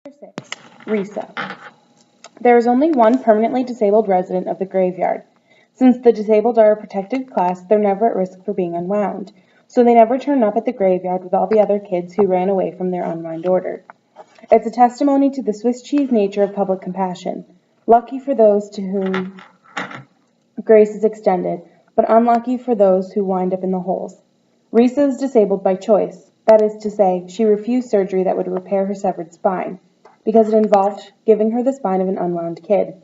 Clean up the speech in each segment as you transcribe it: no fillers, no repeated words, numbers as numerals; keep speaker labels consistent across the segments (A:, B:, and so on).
A: Chapter 6. Risa. There is only one permanently disabled resident of the graveyard. Since the disabled are a protected class, they're never at risk for being unwound, so they never turn up at the graveyard with all the other kids who ran away from their unwound order. It's a testimony to the Swiss cheese nature of public compassion. Lucky for those to whom grace is extended, but unlucky for those who wind up in the holes. Risa is disabled by choice. That is to say, she refused surgery that would repair her severed spine, because it involved giving her the spine of an unwound kid.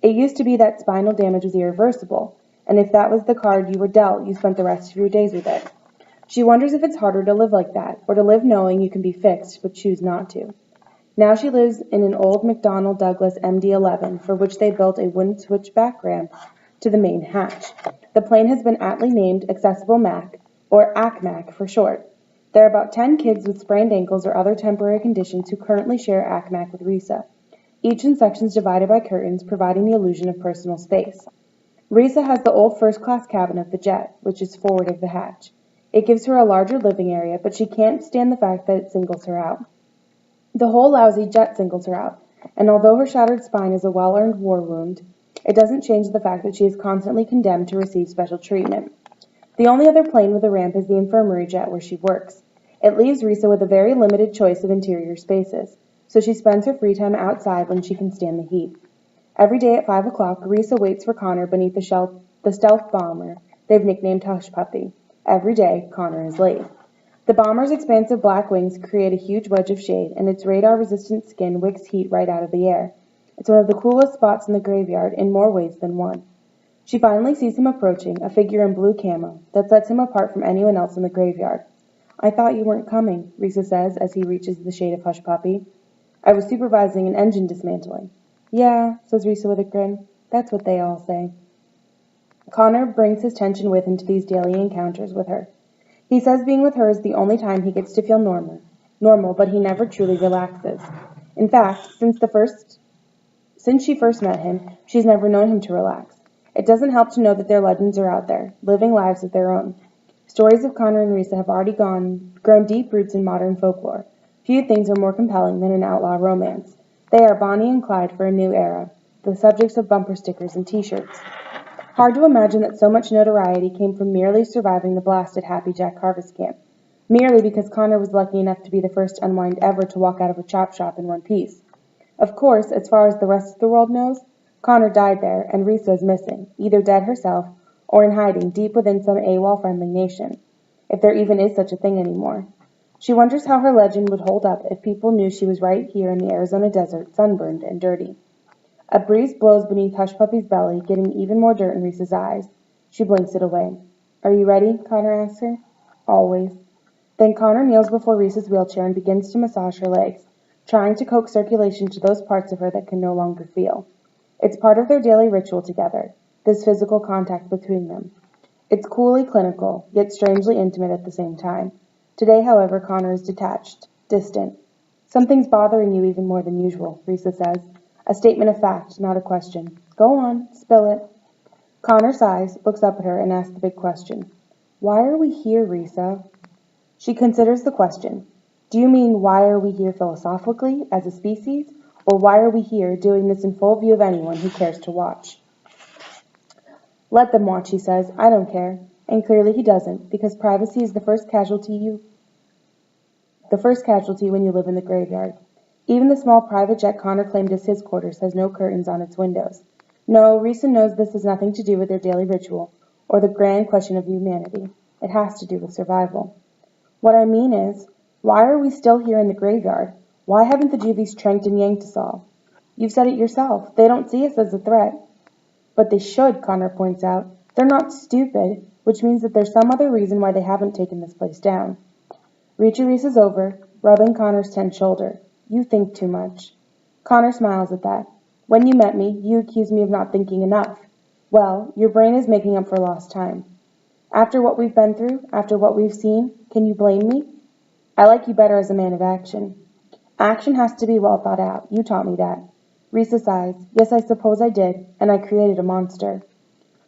A: It used to be that spinal damage was irreversible, and if that was the card you were dealt, you spent the rest of your days with it. She wonders if it's harder to live like that, or to live knowing you can be fixed, but choose not to. Now she lives in an old McDonnell Douglas MD-11, for which they built a wooden switchback ramp to the main hatch. The plane has been aptly named Accessible Mac, or ACMAC for short. There are about 10 kids with sprained ankles or other temporary conditions who currently share ACMAC with Risa, each in sections divided by curtains, providing the illusion of personal space. Risa has the old first-class cabin of the jet, which is forward of the hatch. It gives her a larger living area, but she can't stand the fact that it singles her out. The whole lousy jet singles her out, and although her shattered spine is a well-earned war wound, it doesn't change the fact that she is constantly condemned to receive special treatment. The only other plane with a ramp is the infirmary jet where she works. It leaves Risa with a very limited choice of interior spaces, so she spends her free time outside when she can stand the heat. Every day at 5 o'clock, Risa waits for Connor beneath the stealth bomber they've nicknamed Hush Puppy. Every day, Connor is late. The bomber's expansive black wings create a huge wedge of shade, and its radar-resistant skin wicks heat right out of the air. It's one of the coolest spots in the graveyard in more ways than one. She finally sees him approaching, a figure in blue camo that sets him apart from anyone else in the graveyard. "I thought you weren't coming," Risa says as he reaches the shade of Hush Puppy. "I was supervising an engine dismantling." "Yeah," says Risa with a grin. "That's what they all say." Connor brings his tension with him to these daily encounters with her. He says being with her is the only time he gets to feel normal, but he never truly relaxes. In fact, since she first met him, she's never known him to relax. It doesn't help to know that their legends are out there, living lives of their own. Stories of Connor and Risa have already grown deep roots in modern folklore. Few things are more compelling than an outlaw romance. They are Bonnie and Clyde for a new era, the subjects of bumper stickers and t-shirts. Hard to imagine that so much notoriety came from merely surviving the blast at Happy Jack Harvest Camp, merely because Connor was lucky enough to be the first unwind ever to walk out of a chop shop in one piece. Of course, as far as the rest of the world knows, Connor died there, and Risa is missing, either dead herself or in hiding deep within some AWOL-friendly nation, if there even is such a thing anymore. She wonders how her legend would hold up if people knew she was right here in the Arizona desert, sunburned and dirty. A breeze blows beneath Hush Puppy's belly, getting even more dirt in Risa's eyes. She blinks it away. "Are you ready?" Connor asks her. "Always." Then Connor kneels before Risa's wheelchair and begins to massage her legs, trying to coax circulation to those parts of her that can no longer feel. It's part of their daily ritual together, this physical contact between them. It's coolly clinical, yet strangely intimate at the same time. Today, however, Connor is detached, distant. "Something's bothering you even more than usual," Risa says. A statement of fact, not a question. "Go on, spill it." Connor sighs, looks up at her, and asks the big question. "Why are we here, Risa?" She considers the question. "Do you mean why are we here philosophically, as a species, or why are we here doing this in full view of anyone who cares to watch?" "Let them watch," he says. "I don't care." And clearly he doesn't, because privacy is the first casualty when you live in the graveyard. Even the small private jet Connor claimed as his quarters has no curtains on its windows. No, Risa knows this has nothing to do with their daily ritual, or the grand question of humanity. It has to do with survival. "What I mean is, why are we still here in the graveyard? Why haven't the juvies tranked and yanked us all?" "You've said it yourself. They don't see us as a threat." "But they should," Connor points out. "They're not stupid, which means that there's some other reason why they haven't taken this place down." Rita reaches over, rubbing Connor's tense shoulder. "You think too much." Connor smiles at that. "When you met me, you accused me of not thinking enough. Well, your brain is making up for lost time. After what we've been through, after what we've seen, can you blame me? I like you better as a man of action." "Action has to be well thought out. You taught me that." Risa sighs. "Yes, I suppose I did, and I created a monster."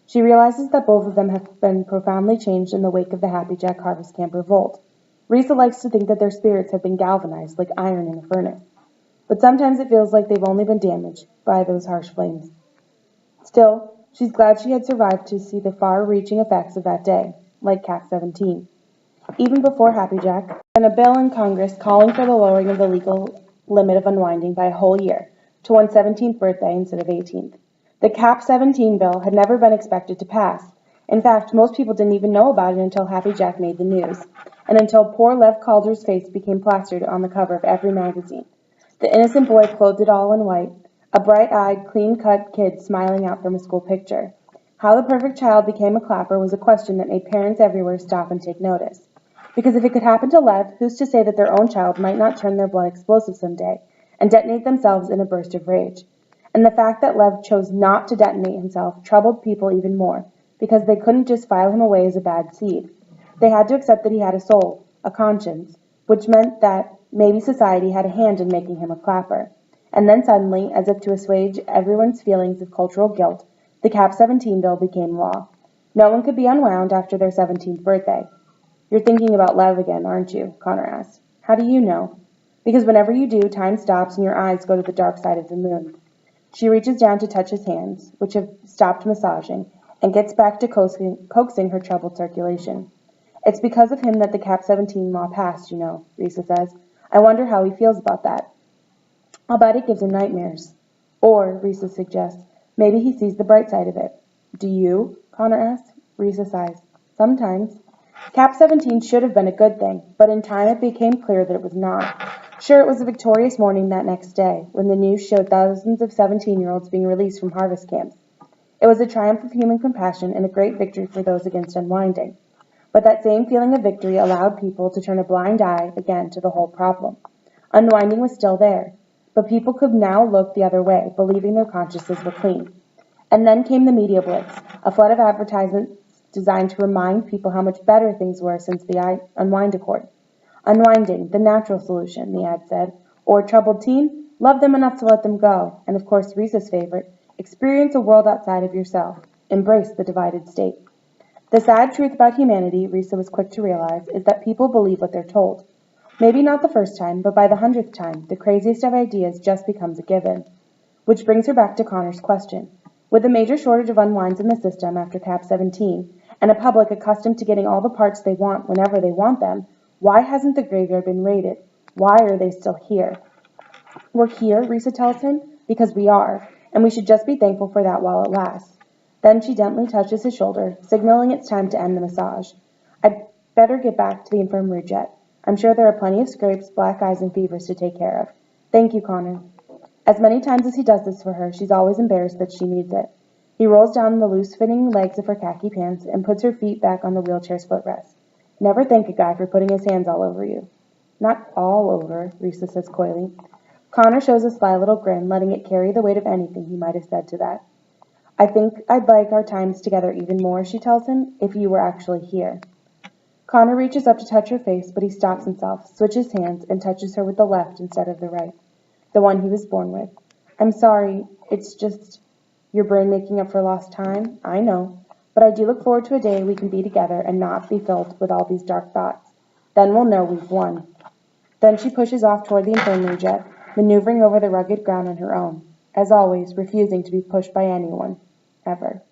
A: She realizes that both of them have been profoundly changed in the wake of the Happy Jack Harvest Camp revolt. Risa likes to think that their spirits have been galvanized like iron in a furnace. but sometimes it feels like they've only been damaged by those harsh flames. Still, she's glad she had survived to see the far-reaching effects of that day, like Cap 17. Even before Happy Jack, there had been a bill in Congress calling for the lowering of the legal limit of unwinding by a whole year, to one's 17th birthday instead of 18th. The Cap 17 bill had never been expected to pass. In fact, most people didn't even know about it until Happy Jack made the news, and until poor Lev Calder's face became plastered on the cover of every magazine. The innocent boy clothed it all in white, a bright-eyed, clean-cut kid smiling out from a school picture. How the perfect child became a clapper was a question that made parents everywhere stop and take notice. Because if it could happen to Lev, who's to say that their own child might not turn their blood explosive someday and detonate themselves in a burst of rage? And the fact that Lev chose not to detonate himself troubled people even more, because they couldn't just file him away as a bad seed. They had to accept that he had a soul, a conscience, which meant that maybe society had a hand in making him a clapper. And then suddenly, as if to assuage everyone's feelings of cultural guilt, the Cap 17 bill became law. No one could be unwound after their 17th birthday. "You're thinking about Lev again, aren't you?" Connor asked. "How do you know?" "Because whenever you do, time stops and your eyes go to the dark side of the moon." She reaches down to touch his hands, which have stopped massaging, and gets back to coaxing her troubled circulation. "It's because of him that the Cap 17 law passed, you know," Risa says. "I wonder how he feels about that." "I'll bet it gives him nightmares." Or, Risa suggests, maybe he sees the bright side of it. "Do you?" Connor asks. Risa sighs. "Sometimes." Cap 17 should have been a good thing, but in time it became clear that it was not. Sure, it was a victorious morning that next day, when the news showed thousands of 17-year-olds being released from harvest camps. It was a triumph of human compassion and a great victory for those against unwinding. But that same feeling of victory allowed people to turn a blind eye again to the whole problem. Unwinding was still there, but people could now look the other way, believing their consciences were clean. And then came the media blitz, a flood of advertisements designed to remind people how much better things were since the Unwind Accord. "Unwinding, the natural solution," the ad said. Or "Troubled teen? Love them enough to let them go." And of course, Risa's favorite, "Experience a world outside of yourself. Embrace the divided state." The sad truth about humanity, Risa was quick to realize, is that people believe what they're told. Maybe not the first time, but by the 100th time, the craziest of ideas just becomes a given. Which brings her back to Connor's question. With a major shortage of unwinds in the system after Cap 17, and a public accustomed to getting all the parts they want whenever they want them, why hasn't the graveyard been raided? Why are they still here? "We're here," Risa tells him, "because we are, and we should just be thankful for that while it lasts." Then she gently touches his shoulder, signaling it's time to end the massage. "I'd better get back to the infirmary jet. I'm sure there are plenty of scrapes, black eyes, and fevers to take care of. Thank you, Connor." As many times as he does this for her, she's always embarrassed that she needs it. He rolls down the loose-fitting legs of her khaki pants and puts her feet back on the wheelchair's footrest. "Never thank a guy for putting his hands all over you." "Not all over," Risa says coyly. Connor shows a sly little grin, letting it carry the weight of anything he might have said to that. "I think I'd like our times together even more," she tells him, "if you were actually here." Connor reaches up to touch her face, but he stops himself, switches hands, and touches her with the left instead of the right, the one he was born with. "I'm sorry, it's just your brain making up for lost time, I know, but I do look forward to a day we can be together and not be filled with all these dark thoughts. Then we'll know we've won." Then she pushes off toward the infirmary jet, maneuvering over the rugged ground on her own, as always, refusing to be pushed by anyone, ever.